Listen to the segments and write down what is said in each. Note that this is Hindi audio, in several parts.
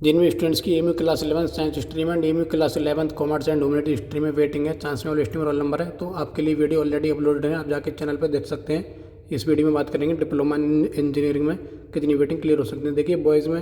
जिनमें स्टूडेंट्स की MU class 11 science stream and MU class 11 commerce and humanities stream में वेटिंग है, चांस में लिस्ट में रोल नंबर है। तो आपके लिए वीडियो ऑलरेडी अपलोडेड है, आप जाके चैनल पर देख सकते हैं। इस वीडियो में बात करेंगे डिप्लोमा इन इंजीनियरिंग में कितनी वेटिंग क्लियर हो सकती है। देखिए बॉयज़ में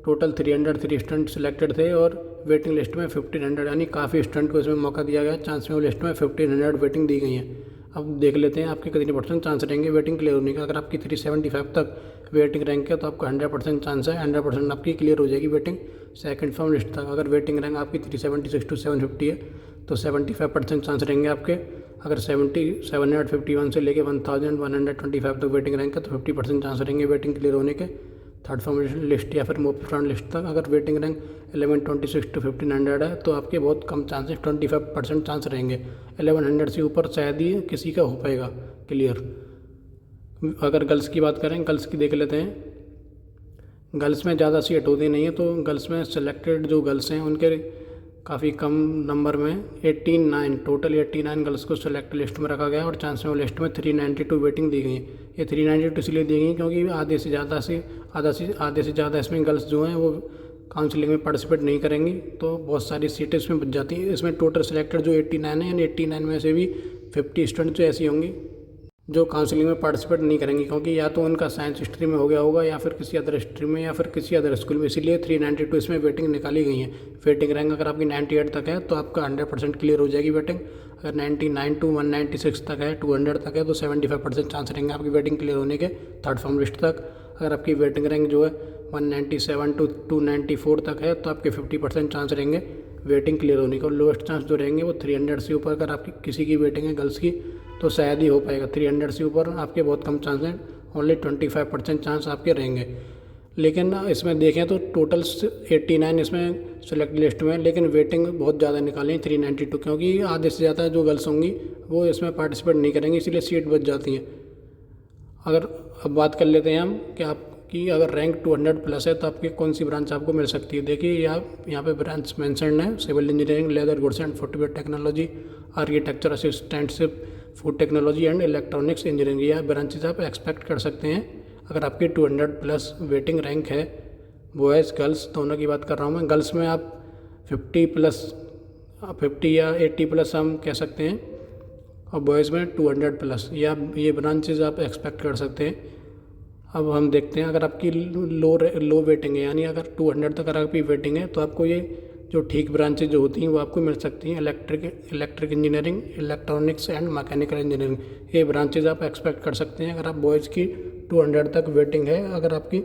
टोटल 303 स्टूडेंट सिलेक्टेड थे और वेटिंग लिस्ट में 1500 यानी काफ़ी स्टूडेंट को इसमें मौका दिया गया। चांस में लिस्ट में 1500 वेटिंग दी गई है। अब देख लेते हैं आपके कितने परसेंट चांस रहेंगे वेटिंग क्लियर होने का। अगर आपकी 375 तक वेटिंग रैंक है तो आपका 100% चांस है, 100% आपकी क्लियर हो जाएगी वेटिंग सेकंड फॉर्म लिस्ट तक। अगर वेटिंग रैंक आपकी 376 to 750 है तो 75% चांस रहेंगे आपके। अगर 751 से लेके 1125 तक वेटिंग रैंक है तो 50% चांस रहेंगे वेटिंग क्लियर होने के थर्ड फॉर्म लिस्ट या फिर मोस्ट फ्रंट लिस्ट तक। अगर वेटिंग रैंक 1126 to 1500 है तो आपके बहुत कम चांसेस 25% चांस रहेंगे। 1100 से ऊपर शायद ही किसी का हो पाएगा क्लियर। अगर गर्ल्स की बात करें, गर्ल्स की देख लेते हैं। गर्ल्स में ज़्यादा सीट होती नहीं है तो गर्ल्स में सिलेक्टेड जो गर्ल्स हैं उनके काफ़ी कम नंबर में 89 टोटल 89 गर्ल्स को सेलेक्ट लिस्ट में रखा गया और चांस में लिस्ट में 392 वेटिंग दी गई है। ये 392 इसलिए दी गई क्योंकि आधे से ज़्यादा इसमें गर्ल्स जो हैं वो काउंसलिंग में पार्टिसिपेट नहीं करेंगी, तो बहुत सारी सीटें इसमें बच जाती हैं। इसमें टोटल सिलेक्टेड जो 89 है यानी 89 में से भी 50 स्टूडेंट जो ऐसी होंगी जो काउंसलिंग में पार्टिसिपेट नहीं करेंगी, क्योंकि या तो उनका साइंस स्ट्रीम में हो गया होगा या फिर किसी अदर स्ट्रीम में या फिर किसी अदर स्कूल में, इसीलिए 392 इसमें वेटिंग निकाली गई है। वेटिंग रैंक अगर आपकी 98 तक है तो आपका 100% क्लियर हो जाएगी वेटिंग। अगर 99 to 196 तक है, 200 तक है तो 75% चांस रहेंगे आपकी वेटिंग क्लियर होने के थर्ड फॉर्म लिस्ट तक। अगर आपकी वेटिंग रैंक जो है 197 to 294 तक है तो आपके 50% चांस रहेंगे वेटिंग क्लियर होने के। और लोएस्ट चांस जो रहेंगे वो 300 से ऊपर अगर आपकी किसी की वेटिंग है गर्ल्स की तो शायद ही हो पाएगा। 300 से ऊपर आपके बहुत कम चांस हैं, ओनली 25% चांस आपके रहेंगे। लेकिन इसमें देखें तो टोटल 89 इसमें सेलेक्ट लिस्ट में, लेकिन वेटिंग बहुत ज़्यादा निकाली 392 क्योंकि आधे से ज़्यादा जो गर्ल्स होंगी वो इसमें पार्टिसिपेट नहीं करेंगी, इसलिए सीट बच जाती हैं। अगर अब बात कर लेते हैं हम कि आपकी अगर रैंक 200 प्लस है तो आपकी कौन सी ब्रांच आपको मिल सकती है। देखिए यहाँ पे ब्रांच मेंशन है, civil engineering, leather goods and footwear technology, architecture assistantship, food technology and electronics engineering. यह ब्रांचेज आप एक्सपेक्ट कर सकते हैं अगर आपकी 200 प्लस वेटिंग रैंक है। बॉयज़ गर्ल्स दोनों की बात कर रहा हूँ मैं। गर्ल्स में आप 50 या 80 प्लस हम कह सकते हैं और बॉयज़ में 200 प्लस या ये ब्रांचेज आप एक्सपेक्ट कर सकते हैं। अब हम देखते हैं अगर आपकी लो वेटिंग है यानी अगर 200 तक अगर आपकी वेटिंग है तो आपको ये जो ठीक ब्रांचेज जो होती हैं वो आपको मिल सकती हैं। Electric engineering, electronics and mechanical engineering, ये ब्रांचेज आप एक्सपेक्ट कर सकते हैं अगर आप बॉयज़ की 200 तक वेटिंग है। अगर आपकी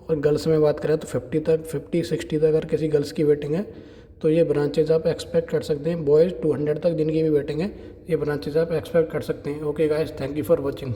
और गर्ल्स में बात करें तो 50-60 तक अगर किसी गर्ल्स की वेटिंग है तो ये ब्रांचेज आप एक्सपेक्ट कर सकते हैं। बॉयज़ 200 तक जिनकी भी वेटिंग है ये ब्रांचेज आप एक्सपेक्ट कर सकते हैं। Okay guys, thank you for watching.